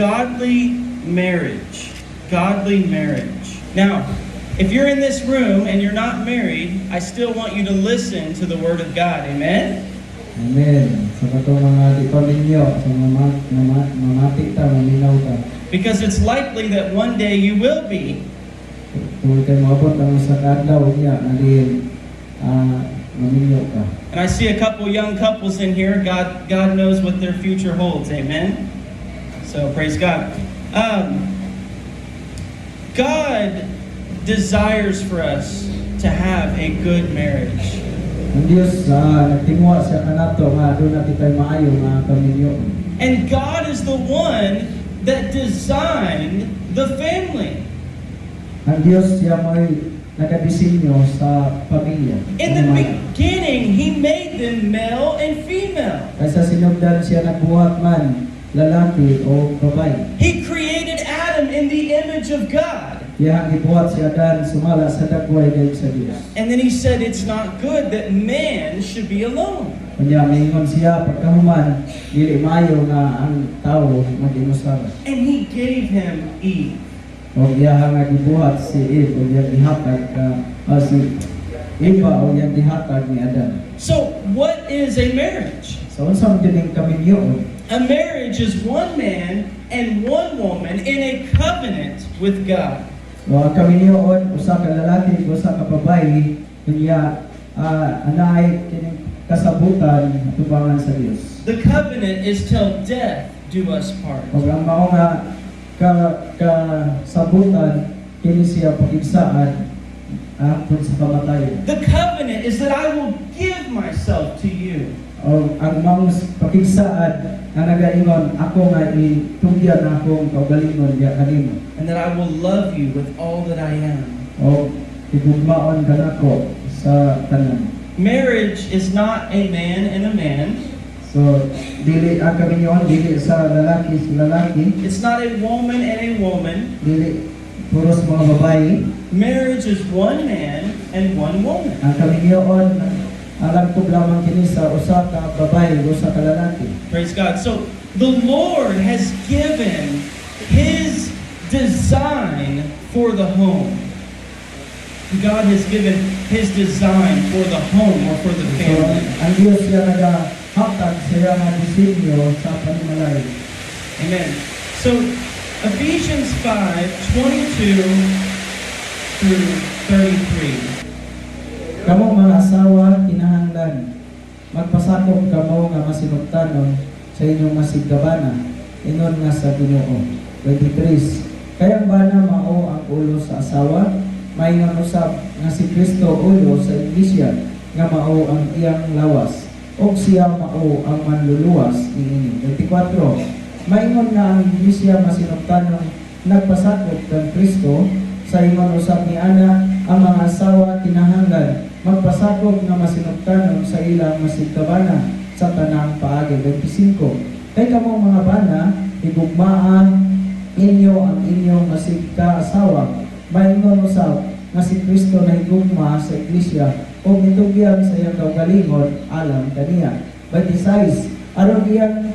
godly marriage. Godly marriage. Now, if you're in this room and you're not married, I still want you to listen to the Word of God. Amen? Amen. Sa katong mga di paminyo, sa mamati ta, maminaw ta. Because it's likely that one day you will be. Kung kayo maabot ang sa kadlaw niya, alin maminyo ka. And I see a couple young couples in here. God knows what their future holds. Amen? So, praise God. God desires for us to have a good marriage. Ang Diyos nagtingwa siya kanato nga doon na kita'y maayo nga paminyo. And God is the one that designed the family. Ang Diyos siya mo'y nakadesinyo sa pamilya. In the beginning, He made them male and female. Kaysa sinugdan siya nagbuhat man, lalaki o babae. He created Adam in the image of God. Iyang gibuhat si Adan sumala sa dagway dahil sa Diyos. And then He said it's not good that man should be alone. Kanya maingon siya pagkahuman, dili maayo nga ang tao mag-inusara. And He gave him Eve. O iyang nga gibuhat si Eve o iyang gihatag si Eva o iyang gihatag ni Adan. So, what is a marriage? So unsang dining kaminyo? A marriage is one man and one woman in a covenant with God. O ang kaminyoon, usa ka lalaki, usa ka babae, kunya anay kining kasabutan tubangan sa Dios. The covenant is till death do us part. O ang mao nga kasabutan kini siya pakigsaan kung sa kamatayon. The covenant is that I will give myself to you. O ang maong pakigsaan nga nagaingon ako nga itugyan akong kaugalingon diya kanimo. And that I will love you with all that I am. O igugmaon kanako sa tanan. Marriage is not a man and a man. So dili ang kaminyoon dili sa lalaki sa lalaki, It's not a woman and a woman. dili puros mga babae. Marriage is one man and one woman. Ang kaminyoon alam ko lamang kini sa usa ka babae usa ka lalaki. Praise God. So the Lord has given His design for the home. God has given His design for the home or for the So family. ang Dios siya nagahatag siya nga disenyo sa panimalay. Amen. So Ephesians 5:22 through 33. Kamo mga asawa kinahanglan magpasakop kamo nga masinugtanon sa inyong masigdabana inon nga sa Ginoo. 23. Kayang bana mao ang ulo sa asawa, maingon usab nga si Kristo ulo sa iglesia nga mao ang iyang lawas ug siya mao ang manluluwas niini. 24. Maingon nga ang iglesia masinugtanon nagpasakop kang Kristo sa ingon usab ni ana ang mga asawa kinahanglan magpasakop nga masinugtanon sa ilang masigdabana sa tanang paagi. 25. Kay kamo mga bana igugmaan inyo ang inyong masigka-asawa maingon usab nga si Kristo na higugma sa iglesia o mitugyan sa iyang kaugalingon alam kaniya. 26. Aron iyang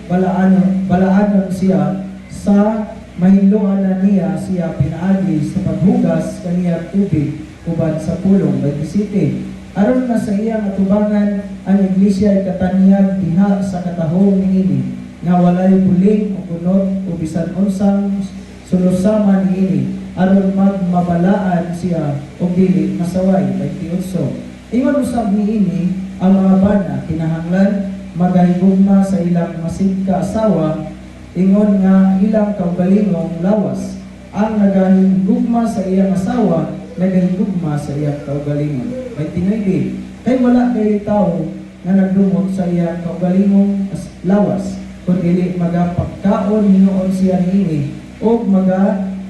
balaanon siya sa mahinluan na niya siya pinaagi sa paghugas kaniya tubig uban sa pulong. 27. Aron na sa iyang atubangan ang iglesia ay katanyag diha sa katahong niini nga walay buling o kunot o bisan unsang sulusaman niini aron magmabalaan siya o dili masaway. 28. Ingon usab niini ang mga bana kinahanglan magahigugma sa ilang masigka asawa ingon nga ilang kaugalingong lawas ang nagahigugma sa iyang asawa nagahigugma sa iyang kaugalingon. 29. Kay wala kay tao nga nagdumot sa iyang kaugalingong lawas kundi magapagkaon hinuon siya niini o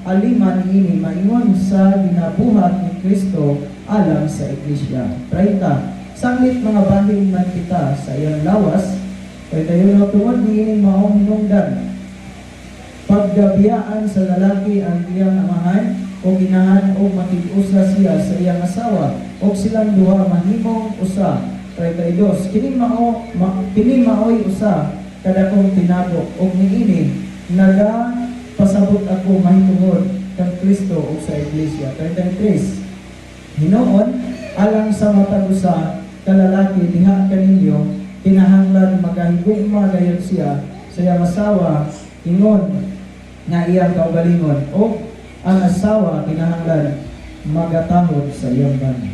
aliman niini maingon sa ginabuhat ni Kristo alang sa iglesia. 30. Sanglit mga bahin man kita sa iyang lawas kay tayo na tungod niini maong hinungdan paggabiyaan sa lalaki ang iyang amahan o ginahan o makig-usa siya sa iyang asawa o silang duha mahimong usa. 32. Kini maoy usa kada kong tinago o niini Nagpasabot ako mahitungod kang Kristo o sa Iglesia. 33. Hinoon, alang sa matag usa kalalaki diha kaninyo, kinahanglan magahigugma gayud siya sa iyang asawa, ingon nga iyang kaugalingon, o ang asawa kinahanglan magatahod sa iyang bana.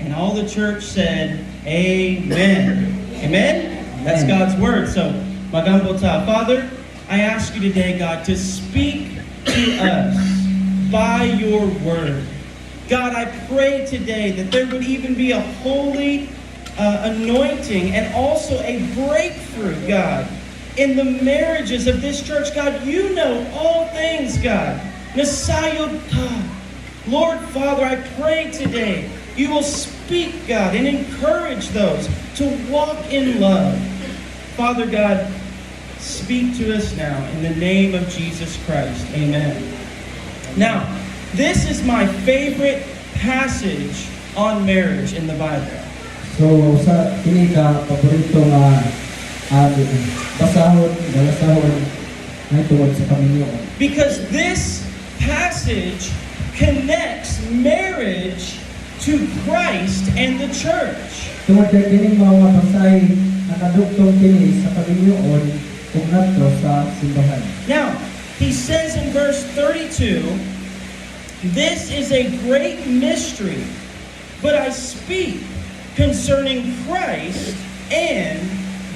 And all the church said, Amen. Amen? That's Amen. God's word. So, magambo ta. Father, I ask you today, God, to speak to us by your word. God, I pray today that there would even be a holy anointing and also a breakthrough, God, in the marriages of this church. God, you know all things, God. Nasayo God. Lord, Father, I pray today you will speak, God, and encourage those to walk in love. Father God, speak to us now in the name of Jesus Christ. Amen. Now, this is my favorite passage on marriage in the Bible. So sa kini ka paborito nga basahon, balasahon na tungod sa Panginoon. Because this passage connects marriage to Christ and the church. Tungod kay kining mga basahe nakadugtong kini sa Panginoon ug ngadto sa simbahan. Now, he says in verse 32, "This is a great mystery, but I speak concerning Christ and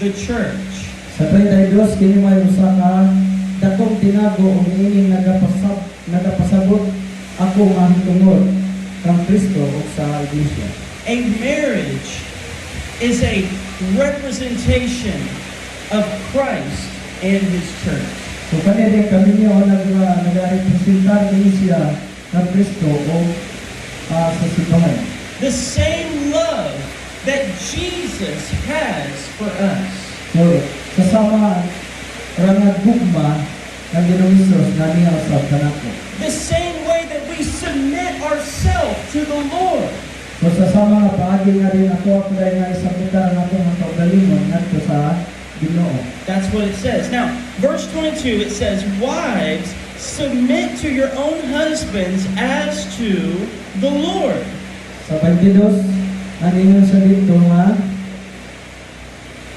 the church." Sa 32 kini may usa ka dakong tinago ug niining nagapasabot ako nga hitungod kang Kristo ug sa Iglesia. A marriage is a representation of Christ and his church. So kani din kami niyo nagarepresentar ni siya ng Kristo o sa simbahan. The same love that Jesus has for us. So kasama rangad gugma ng Ginoong Hesus nga niya sa kanako. The same way that we submit ourselves to the Lord. So sa sama nga paagi nga rin ako dahil nga isabutan ang atong mga kaugalingon ngadto sa Ginoo. That's what it says. Now, verse 22, it says, "Wives, submit to your own husbands as to the Lord." Sa 22, naningon sa dito nga,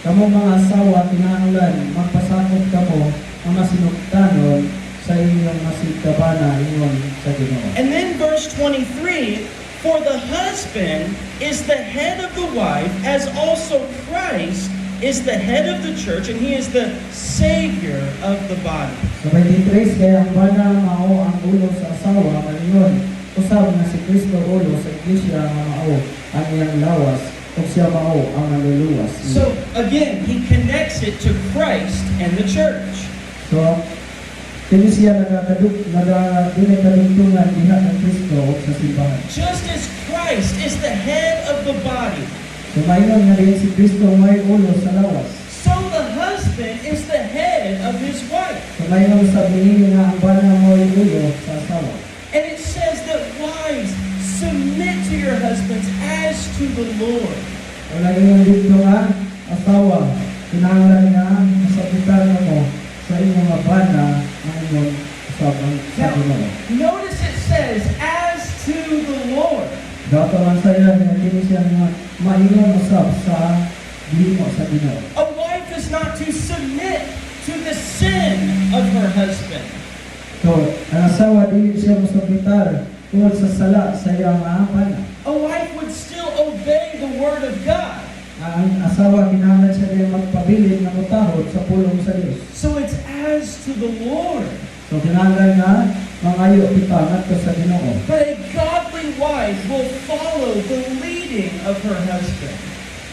kamong mga asawa, kinahanglan, magpasakop kamo, ang masinugtanon sa inyong masigkabana ingon sa Ginoo. And then verse 23, "For the husband is the head of the wife, as also Christ is the head of the church, and he is the Savior of the body." Sa 23, kaya ang bana mao ang ulo sa asawa, malingon, usab nga si Kristo ulo sa Iglesia nga mao ang iyang lawas, ug siya mao ang naluluwas. So again, he connects it to Christ and the church. So, kini siya dinakadugtungan diha ng Kristo ug sa simbahan. Just as Christ is the head of the body, So, maingon nga rin si Kristo may ulo sa lawas. so the husband is the head of his wife. So, maingon sa binili nga ang bana mo ay ulo sa asawa. And it says that wives, submit to your husbands as to the Lord. Wala ingon dito nga, asawa, kinahanglan nga masabutan mo sa inyong mga bana ang inyong usapang sa Ginoo. Notice it says, as to the Lord. Dato man sa ilan nga kini siya nga maingon usab sa gihimo sa Ginoo. A wife is not to submit to the sin of her husband. So, ang asawa dili siya mosabitar tungod sa sala sa iyang mga bana. A wife would still obey the word of God. Ang asawa kinahanglan siya din magpabilin nga mutahod sa pulong sa Dios. So it's as to the Lord. So kinahanglan nga mangayo kita ngadto sa Ginoo. But a godly wife will follow the leading of her husband.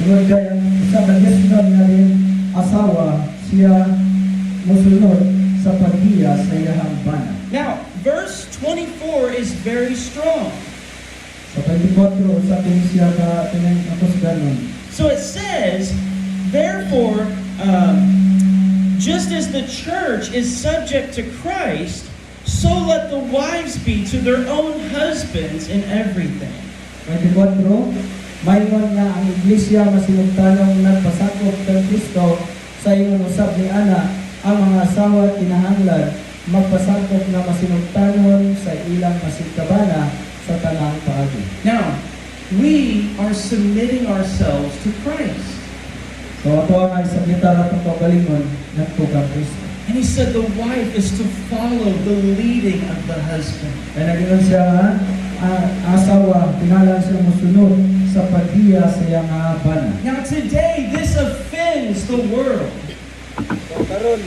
Tungod kay ang isa ka Kristiyan nga rin asawa siya mosunod sa paghiya sa iyang bana. Now, verse 24 is very strong. Sa 24 sa atin siya ka tinang ganon. So it says, therefore, just as the church is subject to Christ, so let the wives be to their own husbands in everything. 24, mayroon nga ang iglesia masinugtanong nagpasakop kang Kristo sa ingon usab ni ana ang mga asawa kinahanglan magpasakop nga masinugtanon sa ilang masigkabana sa tanang paagi. Now, we are submitting ourselves to Christ. So ato ang isabita atong pagalingon ngadto ka Kristo. And he said the wife is to follow the leading of the husband. Kaya nagingon siya nga, asawa, tinalan siya mosunod sa paghiya sa iyang bana. Now today, this offends the world. So karon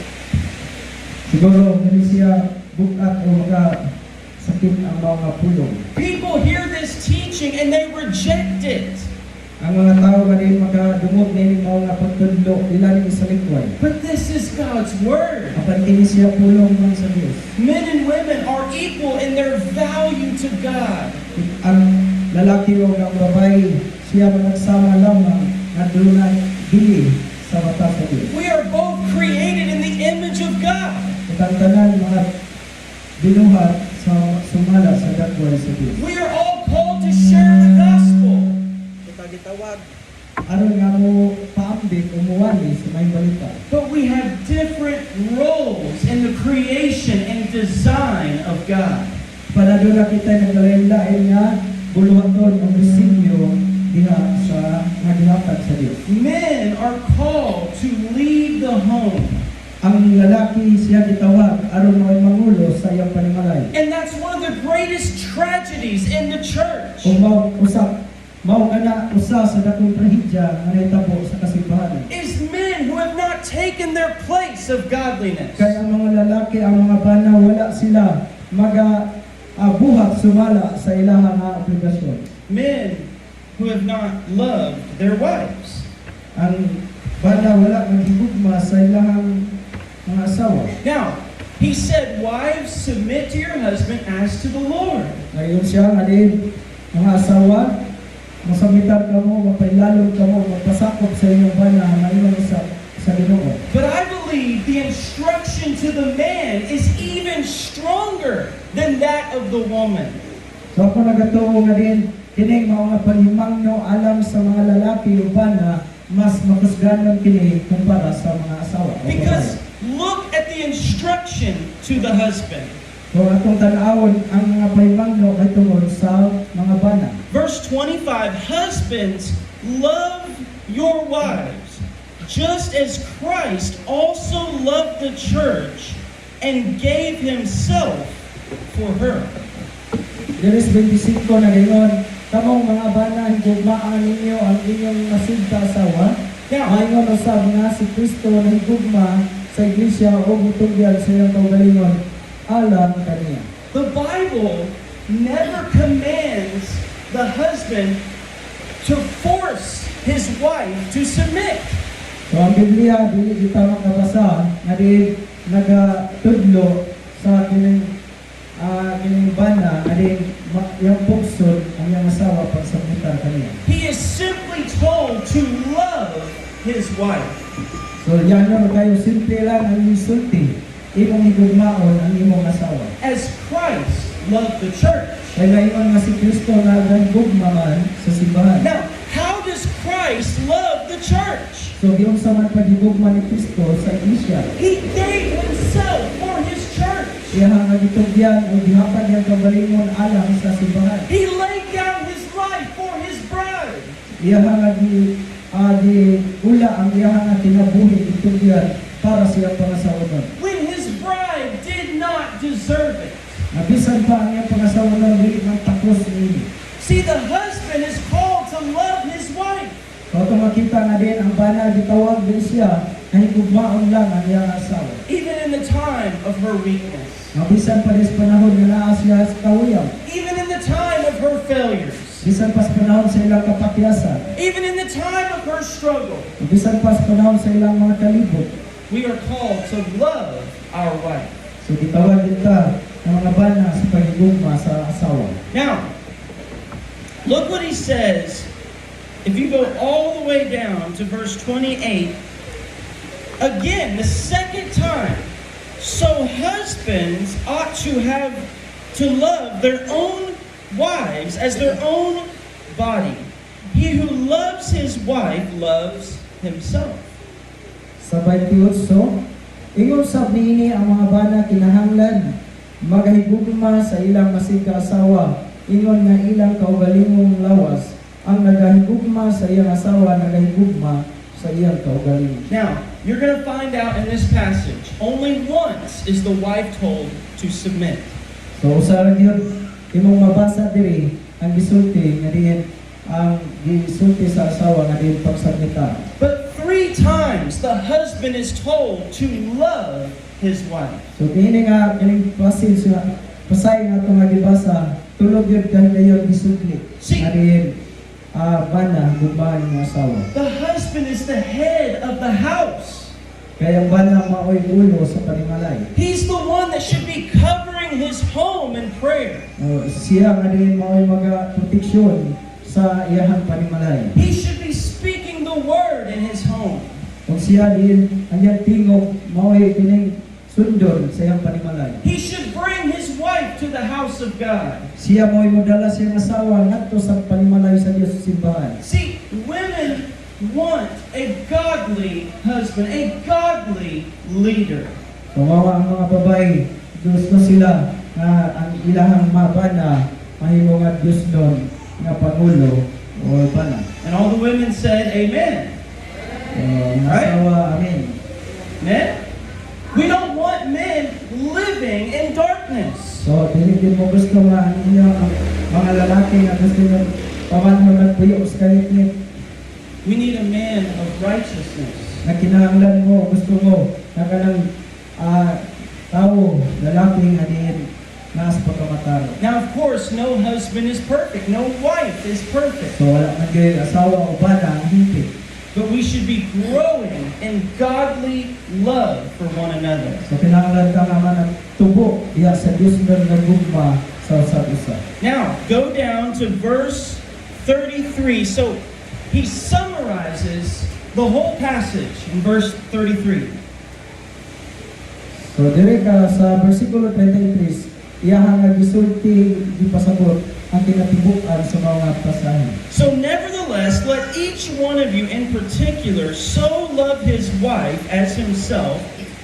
siguro dili siya bukat o sakit ang mga pulong. People hear this teaching and they reject it. Ang mga tao ganin makadungog na mga nga pagtudlo ila ni sa likway. But this is God's word. Apan kini siya pulong man sa Dios. Men and women are equal in their value to God. Ang lalaki o ang babae siya nagsama lamang nga dunay dili sa mata sa Dios. We are both created in the image of God. Ang tanan mga binuhat sa sumala sa dagway sa Dios. We are all called to share the gospel. Kita gitawag aron nga mo paambit o muwali sa may balita. But we have different roles in the creation and design of God. Panadula kita naglain-lain nga buluhaton o disenyo diha sa naghatag sa Dios. Men are called to lead the home. Ang lalaki siya gitawag aron mo'y mangulo sa iyang panimalay. And that's one of the greatest tragedies in the church. Kung mao kana usa sa dakong trahedya nga nahitabo sa kasimbahan. Is men who have not taken their place of godliness. Kaya ang mga lalaki, ang mga bana wala sila buhat sumala sa ilang nga obligasyon. Men who have not loved their wives. Ang bana wala naghigugma sa ilang mga asawa. Now, he said, wives, submit to your husband as to the Lord. Ngayon siya nga din mga asawa, masamitan ka mo, mapailalong ka mo, magpasakop sa inyong bana, maingon sa Ginoo. But I believe the instruction to the man is even stronger than that of the woman. So ako nagatuo nga din, kining mga panhimangno alam sa mga lalaki o bana, mas makusganon kini kumpara sa mga asawa. o Because babae. look at the instruction to the husband. So atong tan-awon ang mga panhimangno kay tungod sa mga bana. Verse 25, husbands, love your wives, just as Christ also loved the church and gave himself for her. Verse 25 na gayon, kamong mga bana, higugmaan ninyo ang inyong masigta asawa. Now, Maingon usab nga si Kristo na higugma sa iglesia o gutugyan sa iyang kaugalingon alang kaniya. the Bible never commands the husband to force his wife to submit. So ang Biblia dili kita makabasa nga di nagatudlo sa kining bana nga di yung pugsod ang iyang asawa pagsabutan kaniya. He is simply told to love his wife. So yan no kayo simple lang ang isulti imong higugmaon ang imong asawa. As Christ loved the church. Kaya ngayon nga si Kristo na naghigugmaan sa simbahan. Now, how does Christ love the church? So giyon sa man paghigugma ni Kristo sa iglesia. He gave himself for his church. Iya nga gitugyan o gihatag yang kabalingon alang sa simbahan. He laid down his life for his bride. Iya nga di ula ang iya nga kinabuhi gitugyan para sa iyang pangasawa. When his bride did not deserve it. Nabisan pa ang iyang pangasawa na dili man takos niini. See, the husband is called to love his wife. So ito makita nga din ang bana gitawag din siya na higugmaon lang ang iyang asawa. Even in the time of her weakness. Mabisan pa rin sa panahon nga naa siya sa kawiyaw. Even in the time of her failures. Bisan pa sa panahon sa ilang kapakyasan. Even in the time of her struggle. Bisan pa sa panahon sa ilang mga kalibot. We are called to love our wife. So gitawag din ta ng mga bana sa paghigugma sa asawa. Now, look what he says. If you go all the way down to verse 28, again, the second time. So husbands ought to love their own wives as their own body. He who loves his wife loves himself. Sa 28, Ingon sab niini ang mga bana kinahanglan magahigugma sa ilang masig asawa. Ingon nga ilang kaugalingong lawas ang nagahigugma sa iyang asawa nagahigugma sa iyang kaugalingon. Now, you're going to find out in this passage, only once is the wife told to submit. So usa ra gyud imong mabasa diri ang gisulti nga diin ang gisulti sa asawa nga diin pagsabita. But 3 times the husband is told to love his wife. So kini nga kining passage nga pasay nga ato nga gibasa tulog gyud kahigayon gisugli. See- Nga diin bana gugmahan ng asawa. The husband is the head of the house. Kaya ang bana maoy ulo sa panimalay. He's the one that should be covering his home in prayer. Siya nga din mao'y mga proteksyon sa iyahang panimalay. He should be speaking the word in his home. Kung siya din ang iyang tingog mao'y kining sundon sa iyang panimalay. He should bring his wife to the house of God. Siya mo'y modala sa iyang asawa ngadto sa panimalay sa Dios sa simbahan. See, women want a godly husband, a godly leader. Kawawa ang mga babae, gusto sila nga ang ilahang mabana mahimo nga Dios doon nga pangulo o bana. And all the women said, Amen. Ang asawa, amen. Men? We don't want men living in darkness. So, dili din mo gusto nga ang inyong mga lalaki nga gusto nyo pamanhon at puyo sa kalit-lit We need a man of righteousness. na kinahanglan mo, gusto mo na kanang tao, lalaki nga din naas pagkamatalo. Now, of course, no husband is perfect. No wife is perfect. So, wala man kayo asawa o bana ang hintay. But we should be growing in godly love for one another. So, kinahanglan ka nga man ang tubo diya sa Diyos nga nagugma sa usa't isa. Now, go down to verse 33. So, he summarizes the whole passage in verse 33. So, dire ka sa versikulo 33, iyahang nga gisulti gipasabot ang kinatibukan sa mga pasahe. So, nevertheless, let each one of you in particular so love his wife as himself,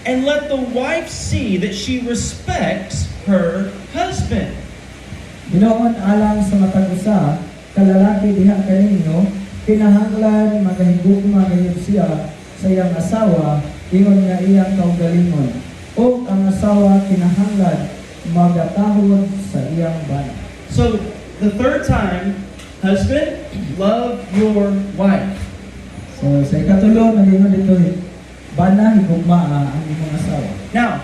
and let the wife see that she respects her husband. Ginoon alang sa matag usa, kalalaki diha kaninyo, kinahanglan magahigugma gayud siya sa iyang asawa, ingon nga iyang kaugalingon. O ang asawa kinahanglan magatahod sa iyang bana. So, the third time, husband, love your wife. So sa ikatulo, nagingon dito, bana higugmaa ang imong asawa. Now,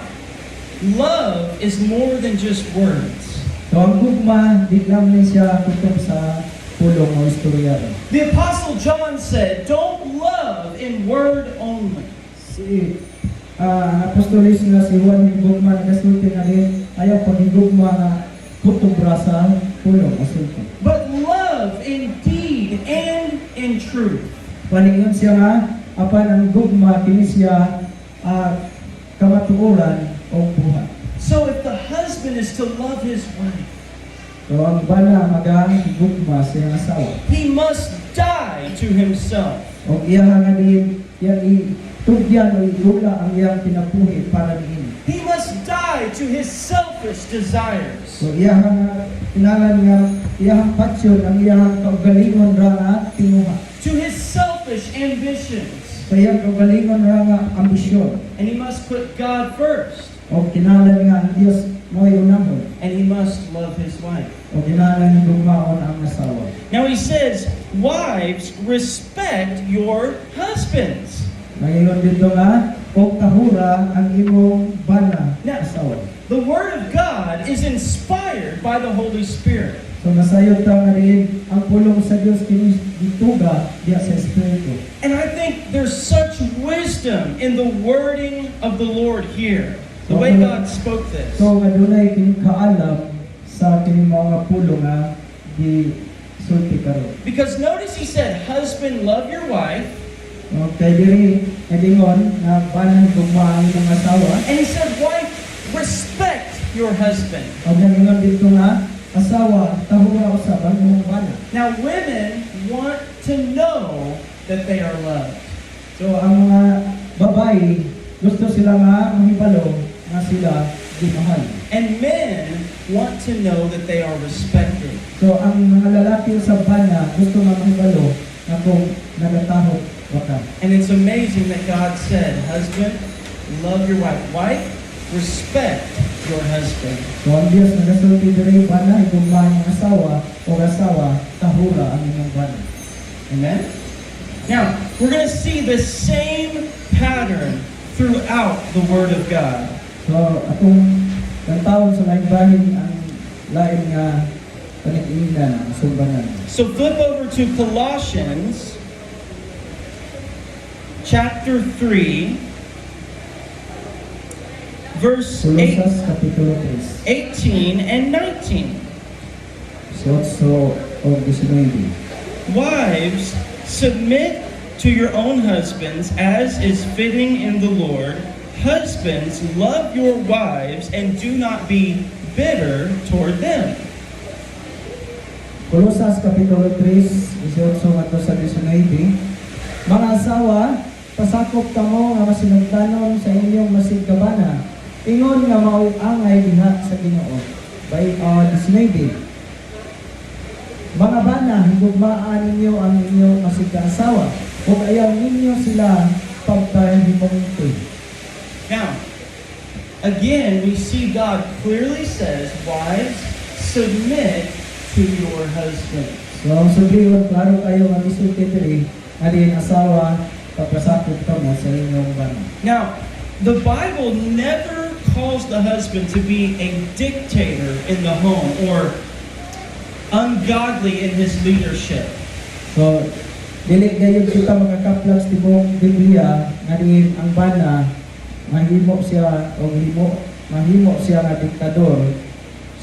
love is more than just words. So ang gugma, di lang ni siya kutob sa pulong o istorya. The Apostle John said, don't love in word only. Si ang apostolis nga si Juan higugma nagasulti nga din, ayaw paghigugma nga kutob ra sa pulong o sulti. But love in deed and in truth. Paningon siya nga, apan ang gugma, kini siya kamatuoran o buhat. So if the husband is to love his wife, So ang bana magahigugma sa iyang asawa. he must die to himself. O iya nga din, iyang itugyan o idula ang iyang kinabuhi para niini. He must die to his selfish desires. So iya nga kailangan nga iyang patsyon ang iyang kaugalingon ra nga tinguha. To his selfish ambitions. Sa iyang kaugalingon ra nga ambisyon. And he must put God first. O kinahanglan nga ang Dios mo'y unahon. And he must love his wife. O kinahanglan higugmaon ang asawa. Now he says, wives, respect your husbands. Nangingon dito nga, o kahura ang imong bana Now, asawa. the Word of God is inspired by the Holy Spirit. So nasayod ta nga rin ang pulong sa Dios kini dituga diya sa Espiritu. And I think there's such wisdom in the wording of the Lord here. The way God spoke this. So nga dunay kini kaalam sa kini mga pulong nga di sulti karon. Because notice he said, husband, love your wife. Okay, diri edingon na banan gugma ang imong asawa. And he said, wife, respect your husband. O nangingon dito nga asawa tahura usab ang imong bana. Now, women want to know that they are loved. So ang mga babae gusto sila nga mahibalo nga sila gimahal. And men want to know that they are respected. So ang mga lalaki sa bana gusto nga mahibalo nga kung nagatahod waka. And it's amazing that God said, husband, love your wife. Wife, respect your husband. So ang Dios nagasulti diri bana igugma ang asawa o asawa tahura ang inyong bana. Amen? Now, we're going to see the same pattern throughout the Word of God. So atong tawon sa lain bahin ang lain nga panag-iinan sumbanan. So flip over to Colossians chapter 3, verse Colosas kapitulo 18 and 19. 3, so o 19. Wives, submit to your own husbands as is fitting in the Lord. Husbands, love your wives and do not be bitter toward them. Colosas kapitulo 3, 18 ngadto sa 19. Mga asawa, pasakop kamo nga masinugtanon sa inyong masigkabana. Ingon nga mao'y angay diha sa Ginoo. By 19. Mga bana, higugmaan ninyo ang inyong masigkaasawa. Kung ayaw ninyo sila pagkahimuntay. Now, again, we see God clearly says, wives, submit to your husband. So, ang subliyon, klaro kayo nga misulti diri, alin asawa, pagpasakop kamo sa inyong bana. Now, the Bible never calls the husband to be a dictator in the home or ungodly in his leadership. So, dili gayud kita mga kaplags tibok Biblia nga diin ang bana mahimo siya o mahimo siya nga diktador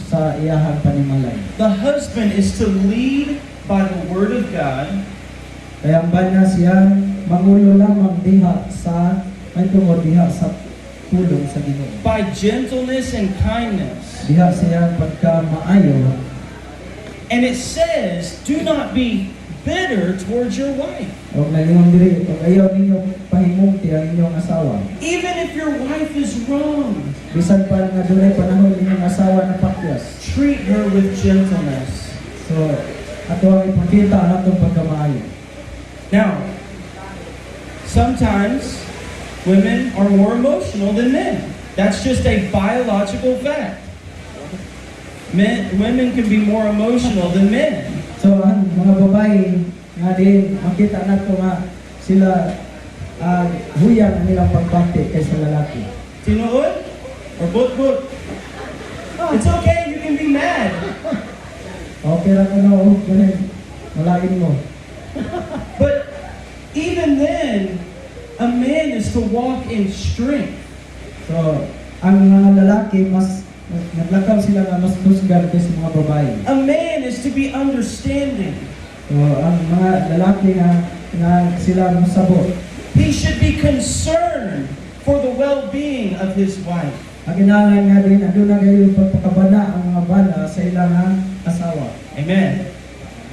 sa iyahang panimalay. The husband is to lead by the word of God, Kaya ang bana siya mangulo lamang diha sa may tungod diha sa tulong sa Ginoo. by gentleness and kindness. Diha siya pagkamaayo. And it says, do not be bitter towards your wife. O nalingon diri o ayaw ninyo pahimungti ang inyong asawa. Even if your wife is wrong, Bisan pa nga dunay panahon inyong asawa na pakyas. treat her with gentleness. So, ato ang ipakita ang atong pagkamaayo. Now, sometimes women are more emotional than men. That's just a biological fact. Women can be more emotional than men. So, ang mga babae nga din, makita nato nga sila huyang ang nilang pagbati kaysa lalaki. Tinuod or but. It's okay, you can be mad. Okay ra ano, ganun, malain mo. But even then, a man is to walk in strength. So, ang mga lalaki mas naglakaw sila nga mas husgan kaysa mga babae. A man is to be understanding. So, ang mga lalaki nga sila masabot. He should be concerned for the well-being of his wife. Ang kinahanglan nga din, ando na kayo pagpakabana ang mga bana sa ilang asawa. Amen.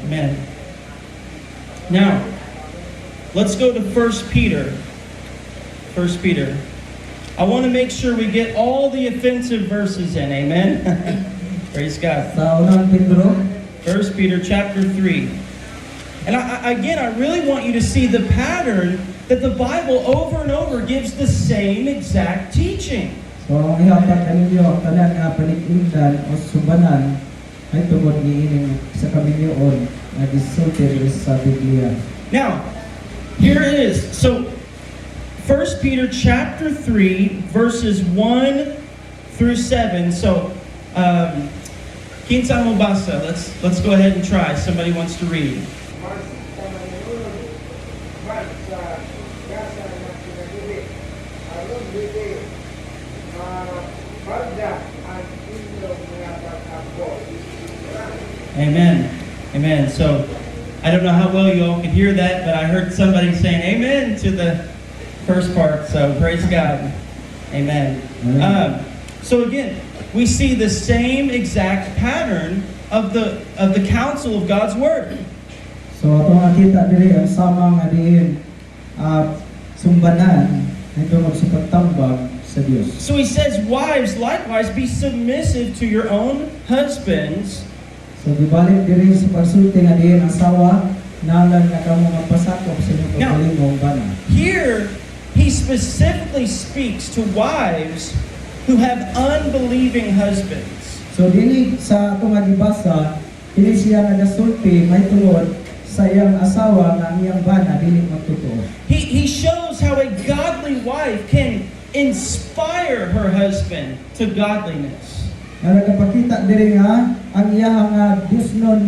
Amen. Now, let's go to 1 Peter. 1 Peter. I want to make sure we get all the offensive verses in. Amen. Praise God. Sa unang Pedro, 1 Peter chapter 3. And again, I really want you to see the pattern that the Bible over and over gives the same exact teaching. so ang ihatag kaninyo ang tanan nga panig-indan o subanan ay tungod niining sa kaminyoon nga gisulti sa Biblia. Now, here it is. So, 1 Peter chapter 3, verses 1 through 7. So, kinsa mo basa? Let's go ahead and try. Somebody wants to read. Amen. Amen. So, I don't know how well you all could hear that, but I heard somebody saying amen to the first part. So, praise God. Amen. So again, we see the same exact pattern of the counsel of God's word. So ato nakita diri ang sama nga diin sumbanan ay tungod sa pagtambag sa Dios. So he says, wives, likewise, be submissive to your own husbands. So gibalik diri sa pagsulti nga diin ang asawa nalan nga kamo nga pasakop sa inyong pagkalimong bana. Here, he specifically speaks to wives who have unbelieving husbands. So dili sa atong nga gibasa, dili siya nagasulti may tungod sa iyang asawa nga ang iyang bana dili magtotoo. He shows how a godly wife can inspire her husband to godliness. Nga nagapakita diri nga ang iyang Diosnon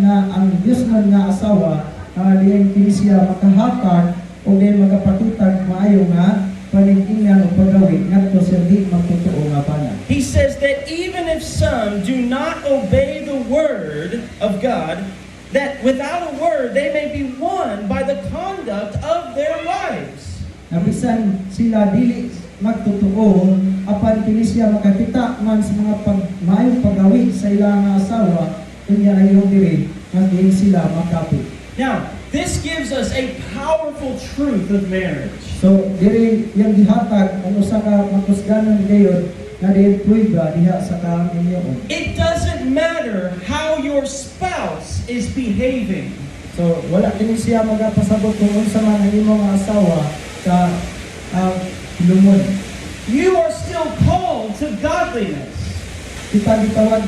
nga asawa nga diin kini siya makahatag o diin magapakita maayo nga panig-ingan o pagawid ngadto sa di magtotoo nga bana. He says that even if some do not obey the word of God, that without a word they may be won by the conduct of their wives. Nabisan sila dili magtotoo apan kini siya makakita man sa mga maayong pagawid sa ilang nga asawa kunya ayon diri nga diin sila makapit. Now, this gives us a powerful truth of marriage. So diri yang gihatag ang usa ka matusganon gayon nga diin prueba diha sa kaang inyo. It doesn't matter how your spouse is behaving. So wala kini siya magapasabot kung unsa man ang imong asawa sa lumon. You are still called to godliness. Kita gitawag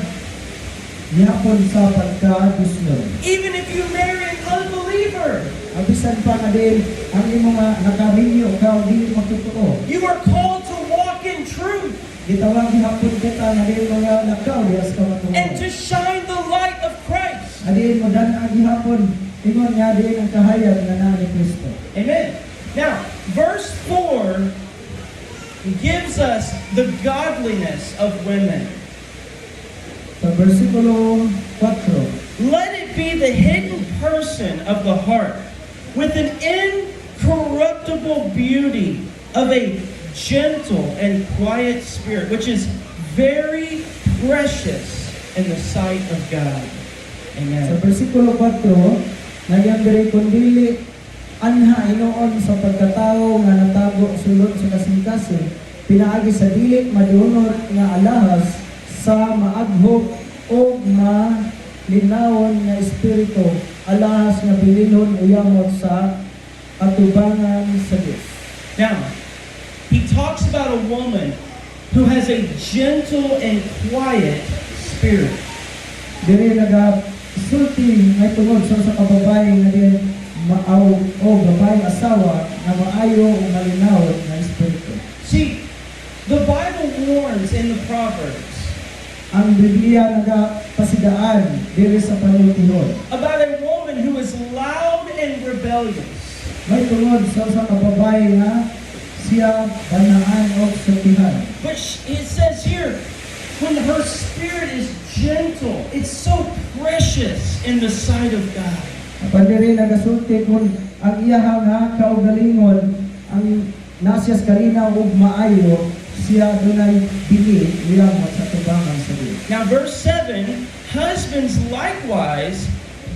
gihapon sa pagka-Diosnon. Even if you marry an unbeliever, Abisan pa nga din ang imong nakaminyo ka dili magtotoo. you are called to walk in truth Gitawag gihapon kita nga dili mga nakaw dias ka and matuo. to shine the light of Christ. Adin mo dan ang gihapon ingon nga din ang kahayag nga naa ni Kristo. Amen. Now, verse 4 gives us the godliness of women. Sa bersikulo 4, Let it be the hidden person of the heart with an incorruptible beauty of a gentle and quiet spirit, which is very precious in the sight of God. sa Amen. bersikulo 4, nagyang diri kundili anha inoon sa pagkatao nga natago sulod sa kasing-kasing pinaagi sa dili madunot nga alahas sa maaghog o malinawon nga espiritu alahas nga bililhon uyamot sa atubangan sa Dios. Now, he talks about a woman who has a gentle and quiet spirit. Diri sulti ay tungod sa kababae nga din maaw o babaeng asawa na maayo o malinawon nga espiritu. See, the Bible warns in the Proverbs Ang Biblia nagapasidaan diri sa panultihon. about a woman who is loud and rebellious. May tungod sa kababae nga siya banaan o sultihan. But it says here, when her spirit is gentle, it's so precious in the sight of God. Apan diri nagasulti kun ang iyaha nga kaugalingon ang nasyas karina ug maayo siya dunay dili uyamot sa tubangan sa Dios. Now, verse 7, husbands likewise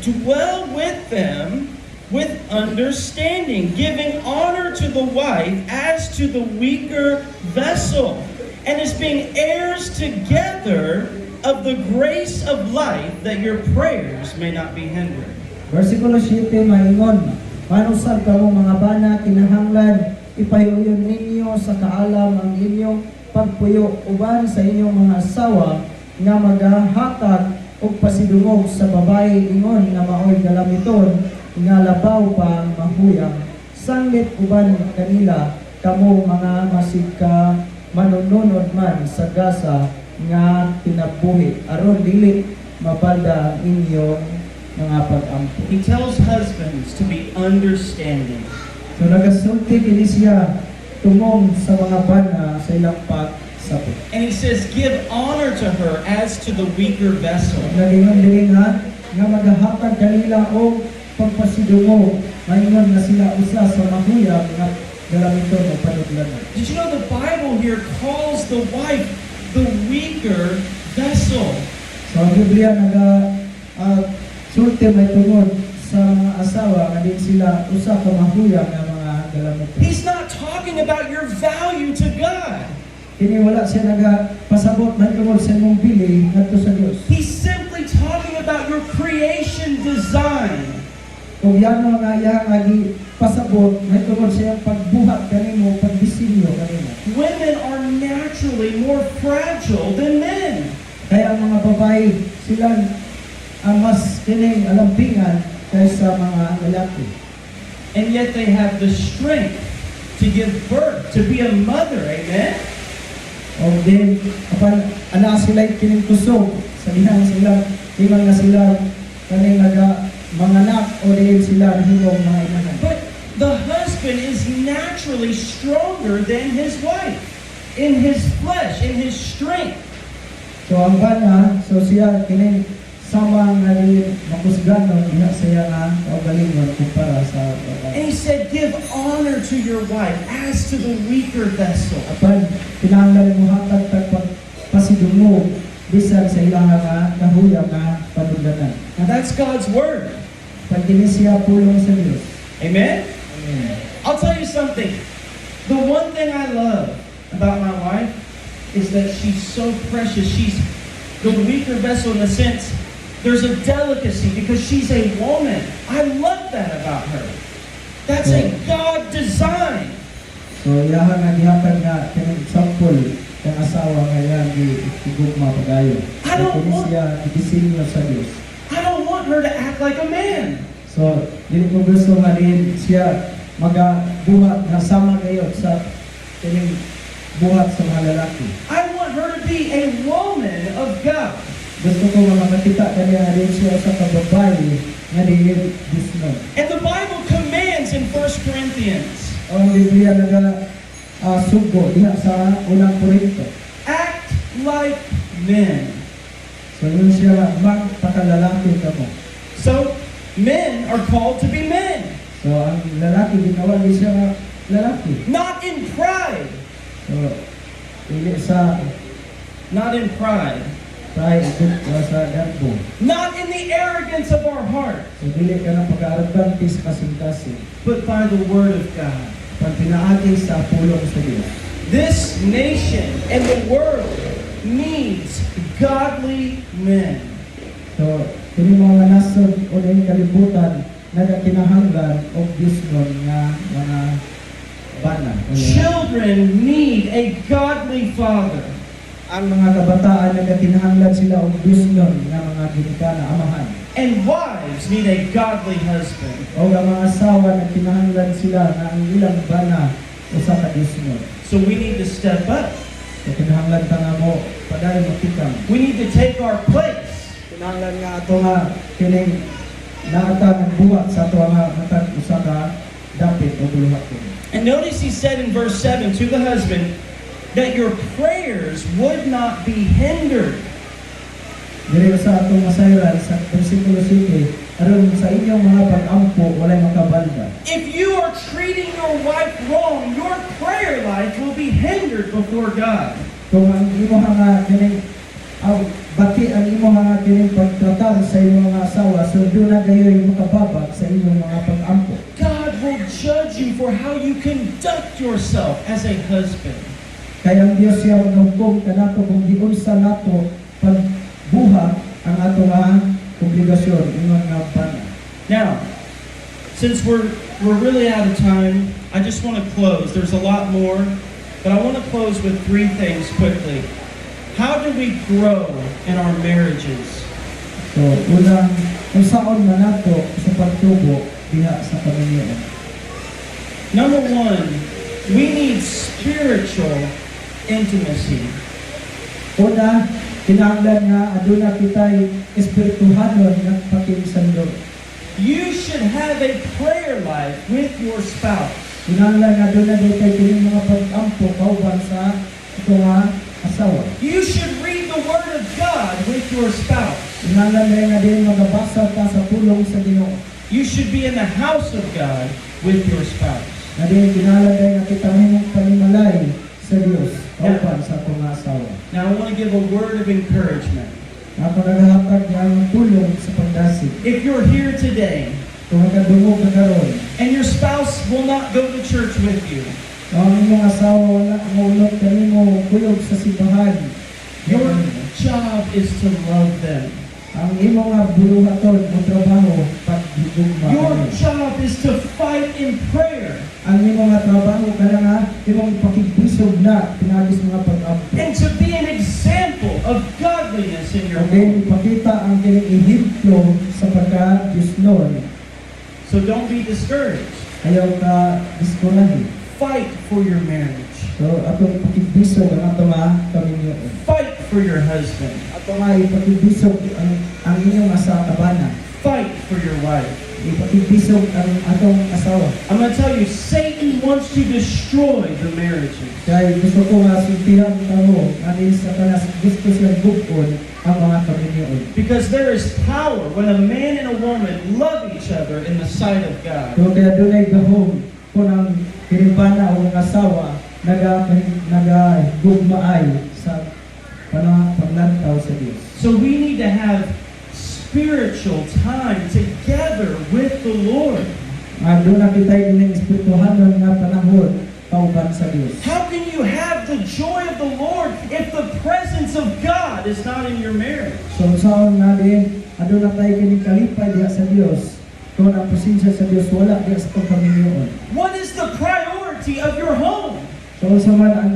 dwell with them with understanding, giving honor to the wife as to the weaker vessel, and as being heirs together of the grace of life, that your prayers may not be hindered. Versikulo 7 maingon, manusag kamo mga bana kinahanglan ipahiuyon ninyo sa kaalam ang inyong pagpuyo uban sa inyong mga asawa nga magahatag og pasidungog sa babae ingon na maoy galamiton nga labaw pa ang mahuyang sanglit uban kanila kamo mga masika manununod man sa gasa nga tinabuhi aron dili mabalda ang inyong mga pag-ampo. He tells husbands to be understanding. So nagasulti kini siya tumong sa mga bana sa ilang pagsapit. And he says, give honor to her as to the weaker vessel. Nagingon diri nga magahatag kanila og pagpasidungo maingon na sila usa sa mahuyang nga galamiton o panudlanan. Did you know the Bible here calls the wife the weaker vessel? So ang Biblia sulti may tungod sa mga asawa nga din sila usa ka mahuyang nga mga kalamutan. He's not talking about your value to God. Kini wala siya nagapasabot man tungod sa imong bili ngadto sa Dios. He's simply talking about your creation design. Kung yan nga iyang agi pasabot man tungod sa iyang pagbuhat kanimo, pagdisenyo kanimo. Women are naturally more fragile than men. Kaya ang mga babae sila ang mas kining alampingan kaysa mga lalaki. And yet they have the strength to give birth, to be a mother. Amen? O din, kapag ana sila kining kusog, sa dihang sila, limang na sila kaning manganak o din sila nahimong mga inahan. But the husband is naturally stronger than his wife in his flesh, in his strength. So ang bana, so siya kining sama nga rin makusganon diha siya nga kaugalingon kumpara sa And babae. he said, give honor to your wife as to the weaker vessel. Apan kinahanglan mo hatag tag pasidungog bisan sa ilang nga kahuyang nga panundanan. Now that's God's word. Pag kini siya pulong sa Dios. Amen? Amen. I'll tell you something. The one thing I love about my wife is that she's so precious. She's the weaker vessel in the sense there's a delicacy because she's a woman. I love that about her. That's a God design. So iyahan nga gihatag nga kining example kang asawa nga iyang gigugma pagayo. I don't Kini want- siya gidisenyo sa Dios. I don't want her to act like a man. So dili ko gusto nga din siya magabuhat nga sama kayo sa kining buhat sa mga lalaki. I want her to be a woman of God. Gusto ko nga makita kaniya nga din siya sa kababae nga din disno. And the Bible commands in 1 Corinthians, Ang Biblia sugo diha sa unang Korinto. act like men. So yun siya magpakalalaki ka mo. So men are called to be men, So ang lalaki ginawa din siya nga lalaki. not in pride, So ili sa not in pride, pride sa garbo. not in the arrogance of our heart, So dili ka na pag-arrogante sa kasing-kasing. but by the word of God. Pag pinaagi sa pulong sa Diyos. This nation and the world needs godly men. So, kini mga nasod o na kalibutan nagakinahanglan o gisnon nga mga bana. Children need a godly father. Ang mga kabataan nagakinahanglan sila o gisnon nga mga ginikana amahan. And wives need a godly husband. O ang mga asawa nagkinahanglan sila nga ang ilang bana usa ka gisnon. So we need to step up. So, kinahanglan ta nga mo padayon matikam. We need to take our place. Kinahanglan nga ato nga kining naata nagbuhat sa ato nga matag usa ka dapit o buluhaton. And notice he said in verse 7 to the husband that your prayers would not be hindered. Diri sa atong masayran sa versikulo 7, aron sa inyong mga pag-ampo walay makabanda. If you are treating your wife wrong, your prayer life will be hindered before God. Kung ang imo nga kining bati ang imo nga kining pagtratar sa imong mga asawa, so doon na gayoy makababag sa inyong mga pag-ampo. God will judge you for how you conduct yourself as a husband. Kaya ang Dios siya maghukom kanato kung giunsa nato pagbuhat ang ato nga obligasyon ingon nga bana. Now, since we're really out of time, I just want to close. There's a lot more, but I want to close with three things quickly. How do we grow in our marriages? So, unang, kung saan man nato sa pagtubo diha sa pamilya. Number one, we need spiritual intimacy. Una, kinahanglan nga aduna kitay espirituhanon nga pakigsandot. You should have a prayer life with your spouse. Kinahanglan nga aduna kitay kining mga pag-ampo kauban sa ito nga asawa. You should read the Word of God with your spouse. Kinahanglan nga din magabasa ta sa pulong sa Ginoo. You should be in the house of God with your spouse. Nga din kinahanglan nga kita himong panimalay sa Dios kauban sa atong nga asawa. Now I want to give a word of encouragement. Ako nagahatag nga ang tulong sa pagdasig. If you're here today Kung makadungog ka karon, and your spouse will not go to church with you. ang imong asawa wala maulot kanimo kuyog sa simbahan. Your job is to love them. Ang imong nga buluhaton mo trabaho paghigugma. Your job is to fight in prayer Ang imong nga trabaho kana nga imong pakigpisog na pinagis mga pag-ampo. and to be an example of godliness in your Okay, home. ipakita ang kining ehemplo sa pagka-Diyosnon. So don't be discouraged. Ayaw ka diskurahin. Fight for your marriage. So, atong pakigbisog ang ato nga kaminyoon. Fight for your husband. Ato nga ipakigbisog ang inyong asa-abana. Fight for your wife. Ipakigbisog ang atong asawa. I'm going to tell you, Satan wants to destroy the marriages. Kaya gusto ko nga sultihan kamo, anin sa kanas gusto siyang bukod ang mga kaminyoon. Because there is power when a man and a woman love each other in the sight of God. So, kaya doon ay gahom kung ang kiribana o ang asawa nagagugmaay sa paglantaw sa Diyos. So we need to have spiritual time together with the Lord. Doon na kita yung espirituhanon nga panahon kauban sa Diyos. How can you have the joy of the Lord if the presence of God is not in your marriage? So saan nga din, doon na tayo kinikalipay diha sa Diyos. Kung ang presensya sa Diyos wala diha sa pagkaminyoon. What is the priority of your home? So sa man ang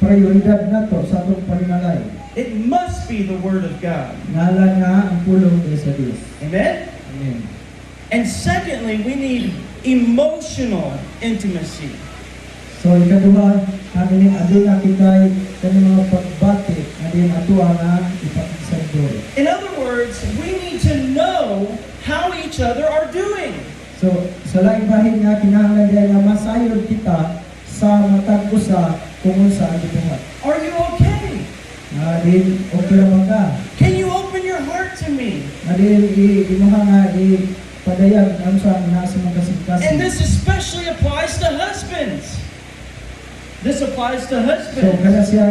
prioridad nato sa atong paningalay. It must be the Word of God. Ngalan nga ang pulong diha sa Diyos. Amen? Amen. And secondly, we need emotional intimacy. So ikaduha, kami adun na kitay kanang mga pagbati adin ato nga ipakisagdor. In other words, we need to know how each other are doing. So sa laing bahin nga kinahanglan diay nga masayod kita sa matag usa kung unsa ang gibuhat. Are you okay? Adin okay ra man ka. Can you open your heart to me? Adin imuha nga padayag ang sa nasa mga kasigkasin. And this especially applies to husbands. This applies to So husbands. kada siya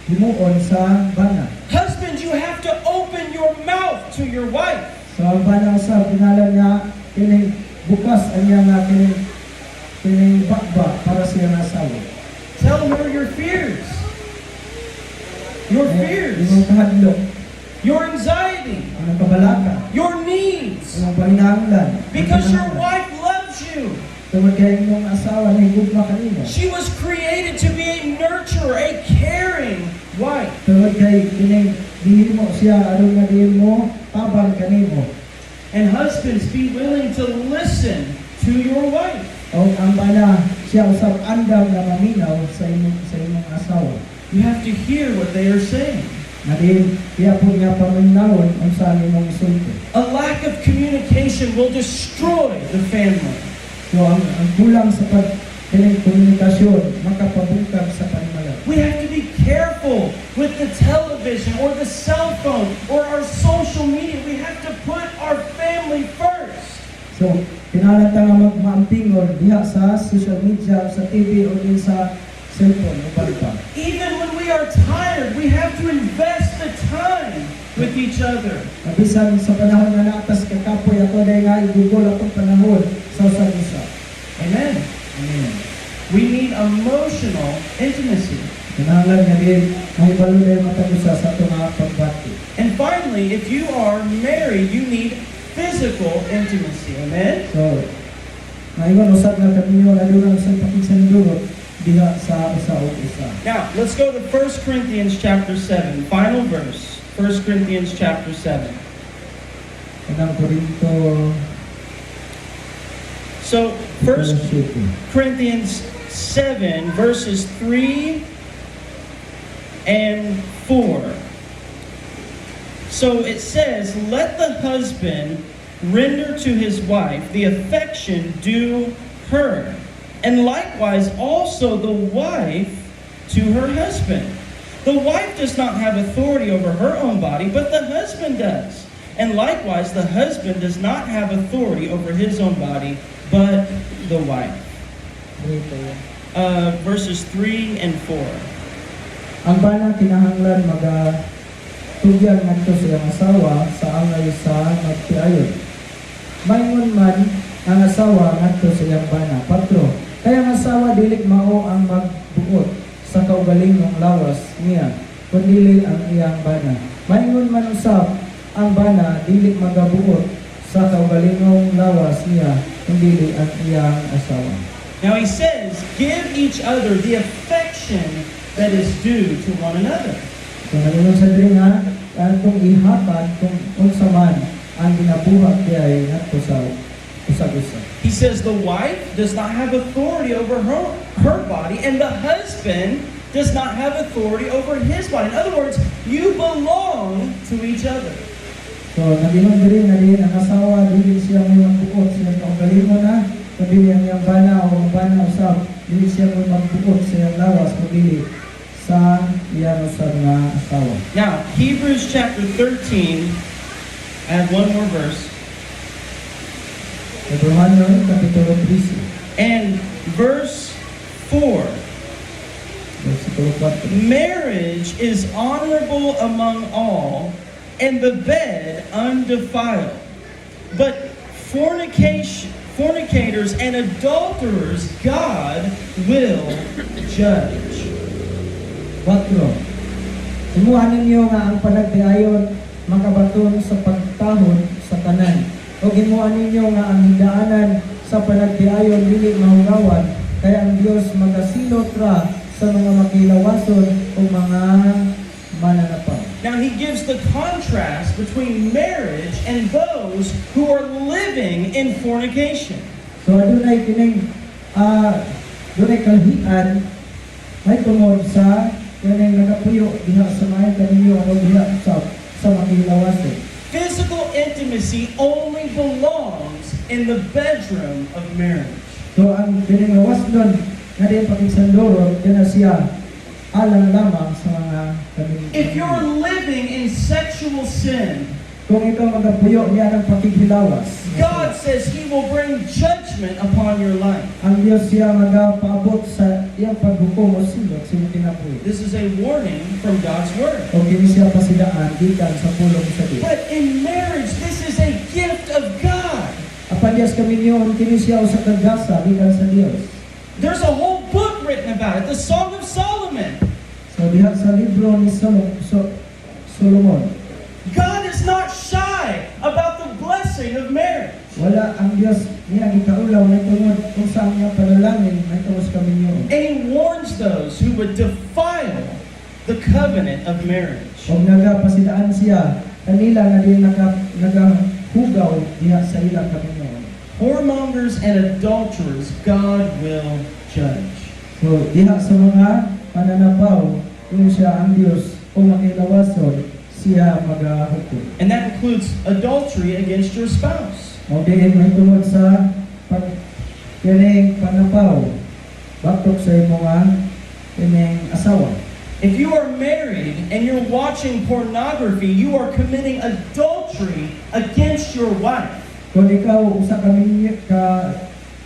himuon sa bana. Husbands, you have to open your mouth to your wife. So ang bana sa pinalan niya kining bukas anya nga kining bakba para siya nga asawa. Tell her your fears. Your fears. Imong kahadlok, Your anxiety. ang kabalaka, Your needs. imong panginahanglan. Because your wife loves you. Tungod kay imong asawa na higugma kanimo. She was created to be a nurturer, a caring wife. Tungod kay kining dihimo siya aron nga diin mo tabang kanimo. And husbands, be willing to listen to your wife. O ang bana siya usab andam na maminaw sa imong asawa. You have to hear what they are saying. Nga diin iya po nga paminawon unsa ang imong isulti. A lack of communication will destroy the family. So ang kulang sa kining komunikasyon makapabungkag sa panimala. We have to be careful with the television or the cell phone or our social media. We have to put our family first. So kinahanglan ta nga magmaampingon diha sa social media, sa TV o din sa cellphone o pa. Even when we are tired, we have to invest the time with each other. Bisan sa panahon nga naatas kay kapoy ato day nga igugol atong panahon sa usa isa. Amen. Amen. We need emotional intimacy. Kinahanglan nga din mahibalo na yung matagusa sa atong mga pagbati. And finally, if you are married, you need physical intimacy. Amen? So, ngayon usab nga kami yung adunang sa pakisandurot diha sa usa o isa. Now, let's go to 1 Corinthians chapter 7, final verse. 1 Corinthians chapter 7. Kanang Korinto So, 1 Corinthians 7, verses 3 and 4. So it says, let the husband render to his wife the affection due her, and likewise also the wife to her husband. The wife does not have authority over her own body, but the husband does. And likewise the husband does not have authority over his own body, but the wife. Verses 3 and 4. Ang bana kinahanglan tugyan ngadto sa iyang asawa sa angay sa magtiayon. Maingon man ang asawa ngadto sa iyang bana. 4. Kaya ang asawa dili mao ang magbuot sa kaugalingong lawas niya, kundi ang iyang bana. Maingon man usab ang bana dili magabuot sa kaugalingong lawas niya, kundi ang iyang asawa. Now he says, give each other the affection that is due to one another. So nagingon sa diri nga atong ihatag kung unsa man ang ginabuhat kay ngadto sa usag-usag. He says the wife does not have authority over her body, and the husband does not have authority over his body. In other words, you belong to each other. So nagingon diri nga diin ang asawa dili siya mo magbuot sa kaugalingon na kundi ang iyang bana o ang bana usab dili siya mo magbuot sa iyang lawas kundi sa iyang usab nga asawa. Now, Hebrews chapter 13, I have one more verse. Hebrehanon kapitulo 13 And verse 4. versikulo 4. Marriage is honorable among all, and the bed undefiled. But fornicators and adulterers God will judge. 4. Imuha ninyo nga ang panagdayon makabaton sa pagtahon sa tanan. O imuha ninyo nga ang higdaanan sa panagdayon dili mahugawan, kaya ang Dios magasilot ra sa mga makilawason o mga mananapaw. Now he gives the contrast between marriage and those who are living in fornication. So adunay kining dunay kalhian may tungod sa kanang nagapuyo diha sa mga kaninyo o diha sa makilawason. Physical intimacy only belongs in the bedroom of marriage. So ang pinangawas doon nga diyan pakigsandoro kana siya alang lamang sa mga kaming. If you're living in sexual sin, Kung ikaw magapuyo niya ng pakighilawas, God says He will bring judgment upon your life. ang Diyos siya magapaabot sa iyang paghukom o silot sa iyong kinabuhi. This is a warning from God's Word. O kini siya pasidaan gikan sa pulong sa Dios. But in marriage, this is a gift of God. Apan Diyos kami niyo kini siya usa ka gasa gikan sa Dios. There's a whole book written about it, the Song of Solomon. So diha sa libro ni Solomon, God is not shy about the blessing of marriage. wala ang Diyos niya gikaulaw na tungod kung saan niya panalangin na tungod kami niyo. And He warns those who would defile the covenant of marriage. O nagapasidaan siya kanila nga di nagahugaw diha sa ilang kami niyo. Whoremongers and adulterers, God will judge. So diha sa mga pananapaw kung siya ang Diyos o makilawason siya magahukom. And that includes adultery against your spouse. O diin may tungod sa kining panapaw batok sa imong kining asawa. If you are married and you're watching pornography, you are committing adultery against your wife. Kung ikaw usa ka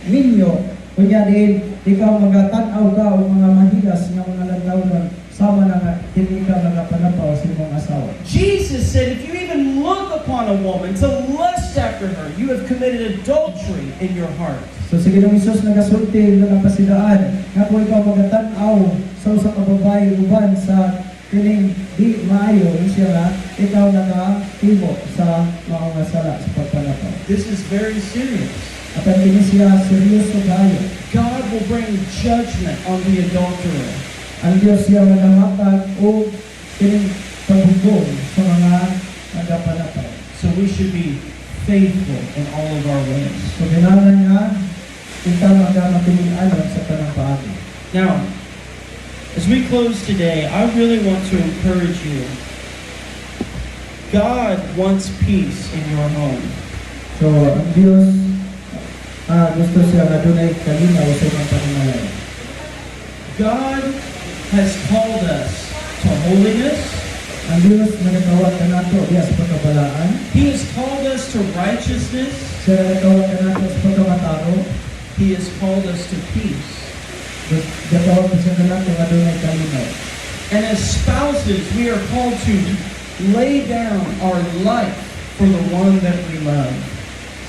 minyo kunya din ikaw magatan-aw ka o mga mahilas nga mga landawnon sama na nga hindi ka magapanapaw sa imong asawa. Jesus said, if you even look upon a woman to lust after her, you have committed adultery in your heart. So sige nung Isus nagasulti na napasidaan nga kung ikaw magatan-aw sa usa ka babae uban sa kining di maayo siya nga ikaw nakahimo sa mga sala sa pagpanapaw. This is very serious. Apan kini siya seryoso kayo. God will bring judgment on the adulterer. Ang Diyos siya manamatag o kining paghukom sa mga nagapanapay. So we should be faithful in all of our ways. So kailangan nga kita magkamatuloy-anon sa tanang paagi. Now, as we close today, I really want to encourage you. God wants peace in your home. So ang Diyos gusto siya na dunay kalinaw sa inyong pananaw. God has called us to holiness. Ang Diyos nagkawat ka nato diya sa pagkabalaan. He has called us to righteousness. Siya nagkawat ka nato sa pagkamataro. He has called us to peace. Nagkawat ka siya nato nga dunay kalinaw. And as spouses, we are called to lay down our life for the one that we love.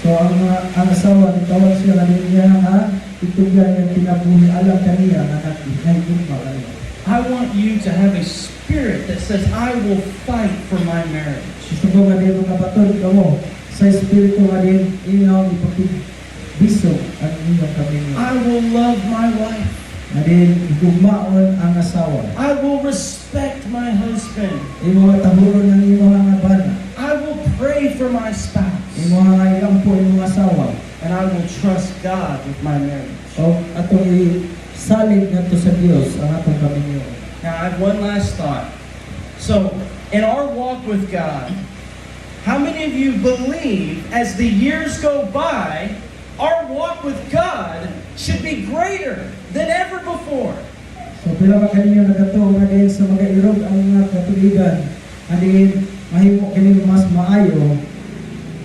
So ang asawa nitawag siya kanina niya nga itugyan yung kinabuhi alam kaniya nga nagigugma kaniya. I want you to have a spirit that says, I will fight for my marriage. Gusto ko nga din mga batod ka mo sa espiritu nga din inyong ipagbiso ang inyong kaminya. I will love my wife. Nga din igugmaon ang asawa. I will respect my husband. Imo nga tahuron ng imo nga bana. I will pray for my spouse. Imo nga iampo imo asawa. And I will trust God with my marriage. O atong isalig ngadto sa Dios ang atong kaminya. Now, I have one last thought. So, in our walk with God, how many of you believe as the years go by, our walk with God should be greater than ever before? So pila ba kaninyo nagato nga din sa mga irog ang mga katuligan adin mahimo kini mas maayo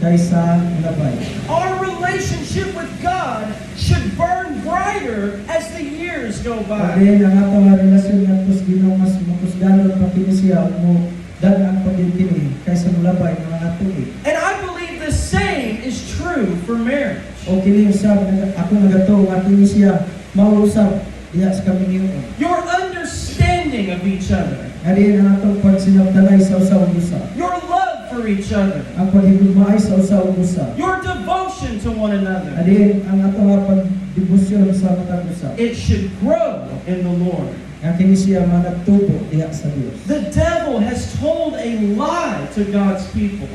kaysa labay. Our relationship with God should burn brighter as the years go by. Adin ang atong relasyon ngadto sa Ginoo mas makusganon pa kini siya mo daghang pagkini kaysa mulabay nga mga tuig. And I believe the same is true for marriage. O kini usab ako nagato nga kini siya mausab diha sa kaminya. Your understanding of each other, Adin ang atong pagsinabtanay sa usa ug usa. your love for each other, Ang paghigugmaay sa usa ug usa. your devotion to one another. Adin ang atong pagdebosyon sa matag usa. It should grow in the Lord. Nga kini siya managtubo diha sa Dios. The devil has told a lie to God's people.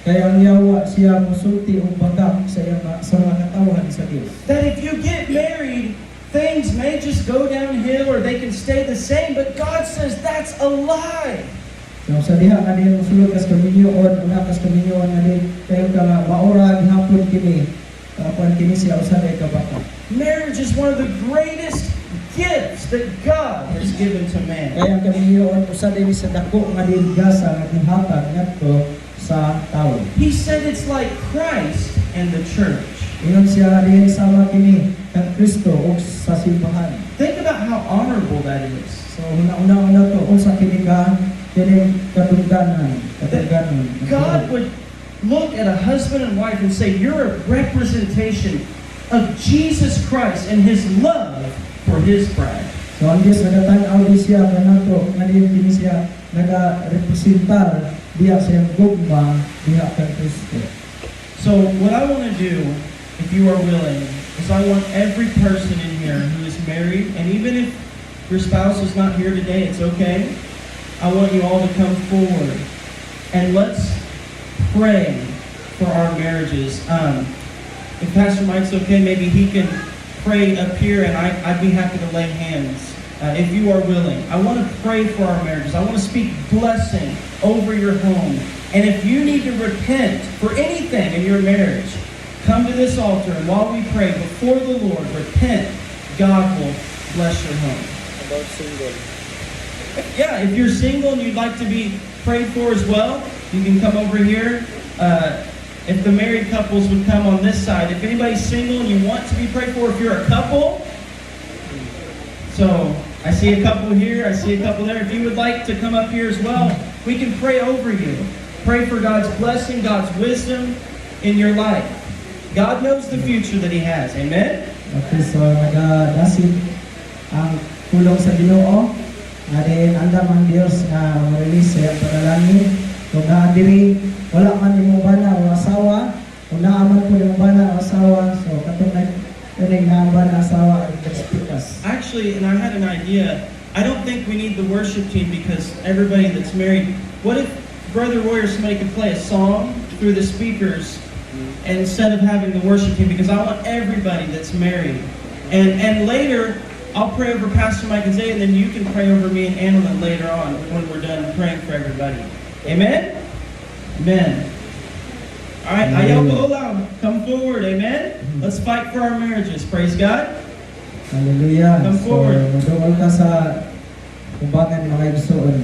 Kaya ang yawa siya musulti o bagak sa mga katawan sa Dios. That if you get married, things may just go downhill or they can stay the same, but God says that's a lie. So sa diha nga din musulod kas kaminyoon, una kas kaminyoon nga din kayo ka nga maura gihapon kini. Kapan kini siya usa kay kabaka. Marriage is one of the greatest gifts that God has given to man. Kaya ang kaminyoon usa din sa dako nga din gasa nga gihatag ngadto sa tawo. He said it's like Christ and the church. Ingon siya din sama kini kang Kristo ug sa simbahan. Think about how honorable that is. So una to unsa kini ka kini katungdanan. God would look at a husband and wife and say, you're a representation of Jesus Christ and His love for His bride. So ang Diyos nagatanaw din siya kanato nga din kini siya nagarepresentar diha sa iyang gugma diha kang Kristo. So what I want to do, if you are willing, is I want every person in here who is married, and even if your spouse is not here today, it's okay. I want you all to come forward and let's pray for our marriages. If Pastor Mike's okay, maybe he can pray up here, and I'd be happy to lay hands if you are willing. I want to pray for our marriages. I want to speak blessing over your home. And if you need to repent for anything in your marriage, come to this altar, and while we pray before the Lord, repent. God will bless your home. About single. Yeah, if you're single and you'd like to be prayed for as well, you can come over here. If the married couples would come on this side. If anybody's single and you want to be prayed for, if you're a couple. So, I see a couple here, I see a couple there. If you would like to come up here as well, we can pray over you. Pray for God's blessing, God's wisdom in your life. God knows the future that He has. Amen? Okay, so nagadasid ang pulong sa Ginoo. Adin andam ang Dios nga ma-release sa panalangin. Kung naadiri wala man imong bana o asawa, kung naaman po imong bana o asawa, so katong naging na bana asawa ang explikas. Actually, and I had an idea. I don't think we need the worship team because everybody that's married. What if Brother Roy or somebody could play a song through the speakers instead of having the worship team? Because I want everybody that's married. And later, I'll pray over Pastor Mike and Zay, and then you can pray over me and Annalyn later on when we're done praying for everybody. Amen? Amen. All right, ayaw ko ulam. Come forward, amen? Let's fight for our marriages. Praise God. Hallelujah. Come So, forward. madungol ka sa kumbagan mga igsoon.